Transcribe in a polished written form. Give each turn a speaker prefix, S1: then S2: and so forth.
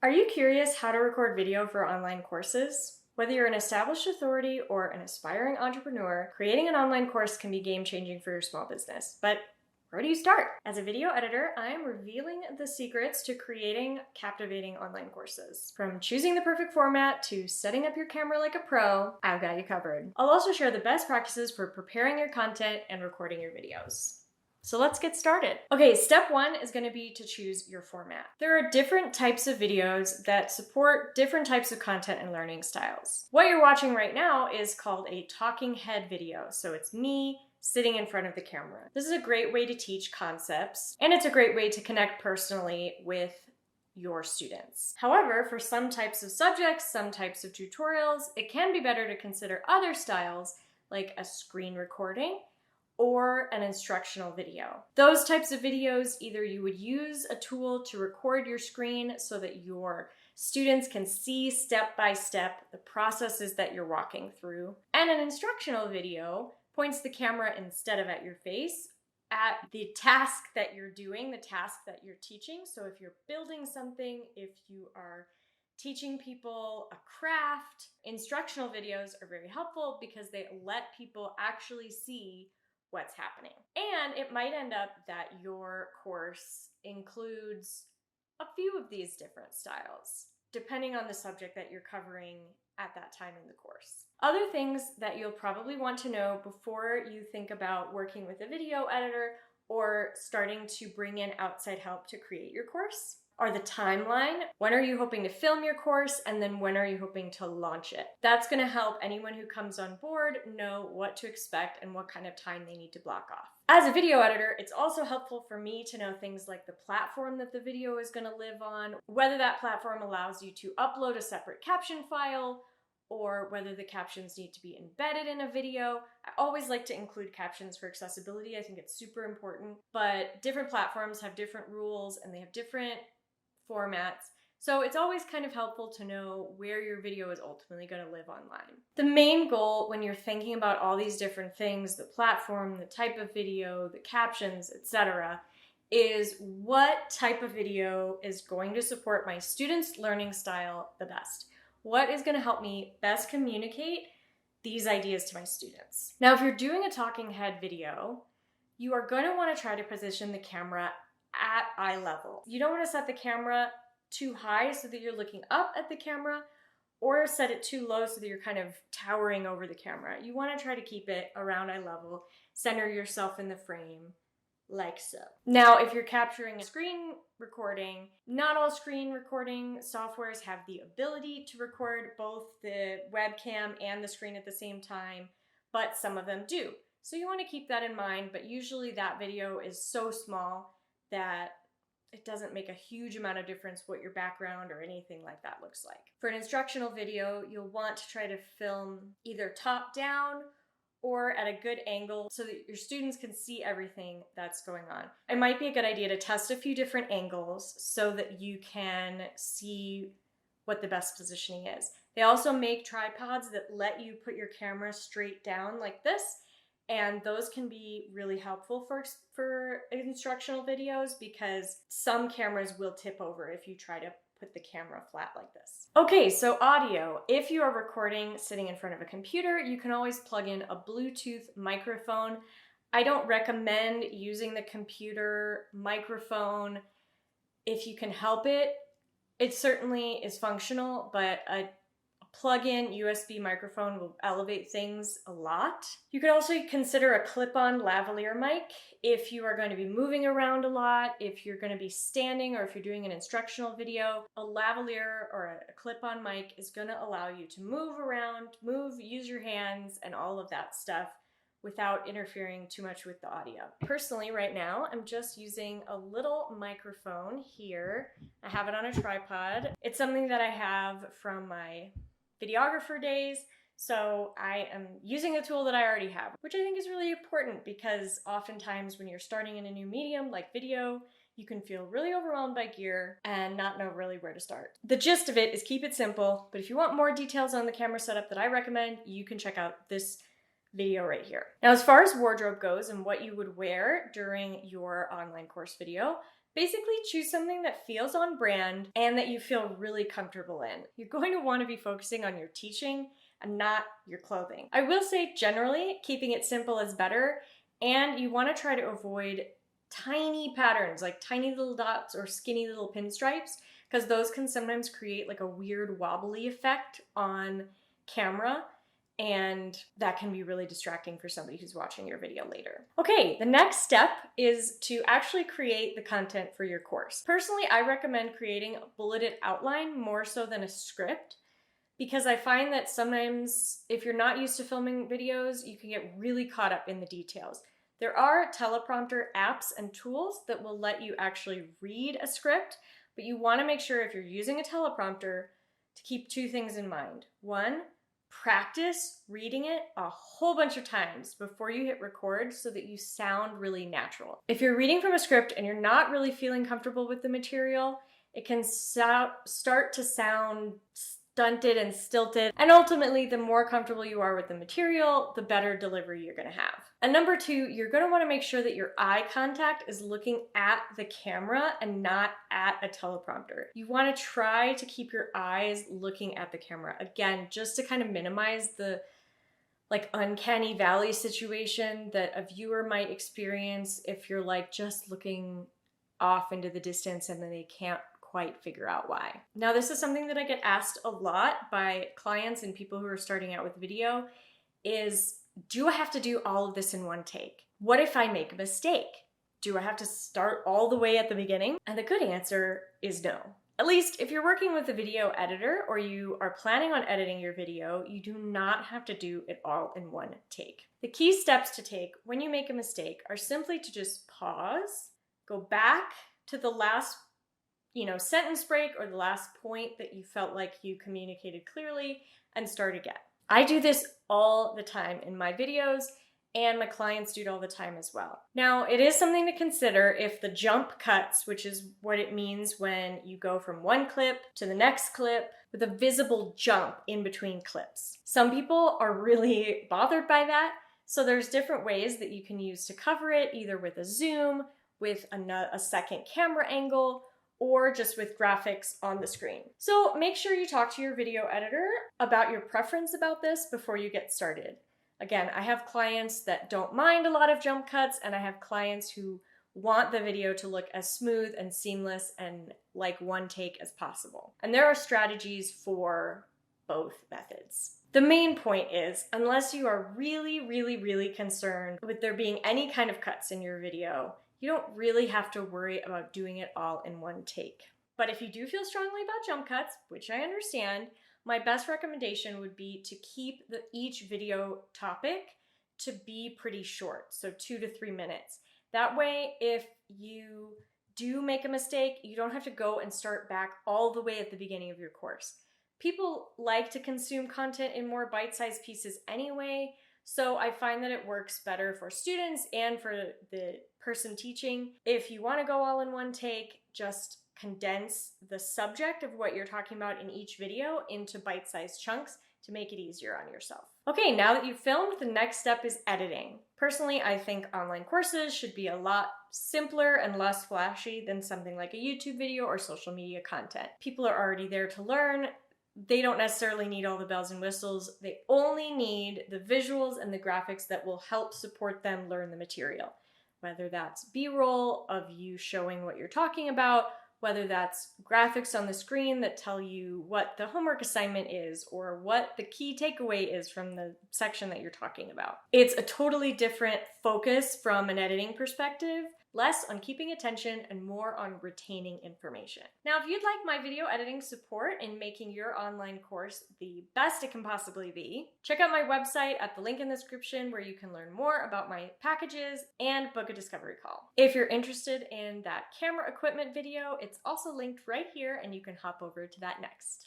S1: Are you curious how to record video for online courses? Whether you're an established authority or an aspiring entrepreneur, creating an online course can be game-changing for your small business. But where do you start? As a video editor, I am revealing the secrets to creating captivating online courses. From choosing the perfect format to setting up your camera like a pro, I've got you covered. I'll also share the best practices for preparing your content and recording your videos. So let's get started. Okay, step one is going to be to choose your format. There are different types of videos that support different types of content and learning styles. What you're watching right now is called a talking head video. So it's me sitting in front of the camera. This is a great way to teach concepts, and it's a great way to connect personally with your students. However, for some types of subjects, some types of tutorials, it can be better to consider other styles like a screen recording or an instructional video. Those types of videos, either you would use a tool to record your screen so that your students can see step by step the processes that you're walking through. And an instructional video points the camera instead of at your face at the task that you're doing, the task that you're teaching. So if you're building something, if you are teaching people a craft, instructional videos are very helpful because they let people actually see what's happening. And it might end up that your course includes a few of these different styles, depending on the subject that you're covering at that time in the course. Other things that you'll probably want to know before you think about working with a video editor or starting to bring in outside help to create your course are the timeline. When are you hoping to film your course? And then when are you hoping to launch it? That's gonna help anyone who comes on board know what to expect and what kind of time they need to block off. As a video editor, it's also helpful for me to know things like the platform that the video is gonna live on, whether that platform allows you to upload a separate caption file, or whether the captions need to be embedded in a video. I always like to include captions for accessibility. I think it's super important, but different platforms have different rules and they have different formats. So it's always kind of helpful to know where your video is ultimately going to live online. The main goal when you're thinking about all these different things, the platform, the type of video, the captions, etc., is what type of video is going to support my students' learning style the best? What is going to help me best communicate these ideas to my students? Now, if you're doing a talking head video, you are going to want to try to position the camera at eye level. You don't want to set the camera too high so that you're looking up at the camera, or set it too low so that you're kind of towering over the camera. You want to try to keep it around eye level, center yourself in the frame, like so. Now, if you're capturing a screen recording, not all screen recording softwares have the ability to record both the webcam and the screen at the same time, but some of them do. So you want to keep that in mind, but usually that video is so small that it doesn't make a huge amount of difference what your background or anything like that looks like. For an instructional video, you'll want to try to film either top down or at a good angle so that your students can see everything that's going on. It might be a good idea to test a few different angles so that you can see what the best positioning is. They also make tripods that let you put your camera straight down like this, and those can be really helpful for instructional videos because some cameras will tip over if you try to put the camera flat like this. Okay, so audio. If you are recording sitting in front of a computer, you can always plug in a Bluetooth microphone. I don't recommend using the computer microphone if you can help it. It certainly is functional, but a plug-in USB microphone will elevate things a lot. You could also consider a clip-on lavalier mic if you are going to be moving around a lot, if you're going to be standing, or if you're doing an instructional video. A lavalier or a clip-on mic is going to allow you to move around, use your hands, and all of that stuff without interfering too much with the audio. Personally, right now, I'm just using a little microphone here. I have it on a tripod. It's something that I have from my videographer days, so I am using a tool that I already have, which I think is really important because oftentimes when you're starting in a new medium like video, you can feel really overwhelmed by gear and not know really where to start. The gist of it is keep it simple, but if you want more details on the camera setup that I recommend, you can check out this video right here. Now, as far as wardrobe goes and what you would wear during your online course video, Basically, choose something that feels on brand and that you feel really comfortable in. You're going to want to be focusing on your teaching and not your clothing. I will say generally, keeping it simple is better, and you want to try to avoid tiny patterns like tiny little dots or skinny little pinstripes, because those can sometimes create like a weird wobbly effect on camera, and that can be really distracting for somebody who's watching your video later. Okay, the next step is to actually create the content for your course. Personally, I recommend creating a bulleted outline more so than a script, because I find that sometimes if you're not used to filming videos, you can get really caught up in the details. There are teleprompter apps and tools that will let you actually read a script, but you want to make sure if you're using a teleprompter to keep two things in mind. One, practice reading it a whole bunch of times before you hit record so that you sound really natural. If you're reading from a script and you're not really feeling comfortable with the material, it can start to sound stunted and stilted, and ultimately the more comfortable you are with the material, the better delivery you're going to have. And number two, you're going to want to make sure that your eye contact is looking at the camera and not at a teleprompter. You want to try to keep your eyes looking at the camera, again, just to kind of minimize the uncanny valley situation that a viewer might experience if you're like just looking off into the distance and then they can't quite figure out why. Now, this is something that I get asked a lot by clients and people who are starting out with video is, do I have to do all of this in one take? What if I make a mistake? Do I have to start all the way at the beginning? And the good answer is no. At least if you're working with a video editor or you are planning on editing your video, you do not have to do it all in one take. The key steps to take when you make a mistake are simply to just pause, go back to the last sentence break or the last point that you felt like you communicated clearly, and start again. I do this all the time in my videos, and my clients do it all the time as well. Now, it is something to consider if the jump cuts, which is what it means when you go from one clip to the next clip with a visible jump in between clips. Some people are really bothered by that, so there's different ways that you can use to cover it, either with a zoom, with a second camera angle, or just with graphics on the screen. So make sure you talk to your video editor about your preference about this before you get started. Again, I have clients that don't mind a lot of jump cuts, and I have clients who want the video to look as smooth and seamless and like one take as possible. And there are strategies for both methods. The main point is, unless you are really, really, really concerned with there being any kind of cuts in your video, you don't really have to worry about doing it all in one take. But if you do feel strongly about jump cuts, which I understand, my best recommendation would be to keep each video topic to be pretty short, so 2 to 3 minutes. That way, if you do make a mistake, you don't have to go and start back all the way at the beginning of your course. People like to consume content in more bite-sized pieces anyway, so I find that it works better for students and for the person teaching. If you want to go all in one take, just condense the subject of what you're talking about in each video into bite-sized chunks to make it easier on yourself. Okay, now that you've filmed, the next step is editing. Personally, I think online courses should be a lot simpler and less flashy than something like a YouTube video or social media content. People are already there to learn. They don't necessarily need all the bells and whistles. They only need the visuals and the graphics that will help support them learn the material. Whether that's B-roll of you showing what you're talking about, whether that's graphics on the screen that tell you what the homework assignment is or what the key takeaway is from the section that you're talking about. It's a totally different focus from an editing perspective, less on keeping attention and more on retaining information. Now, if you'd like my video editing support in making your online course the best it can possibly be, check out my website at the link in the description where you can learn more about my packages and book a discovery call. If you're interested in that camera equipment video, it's also linked right here and you can hop over to that next.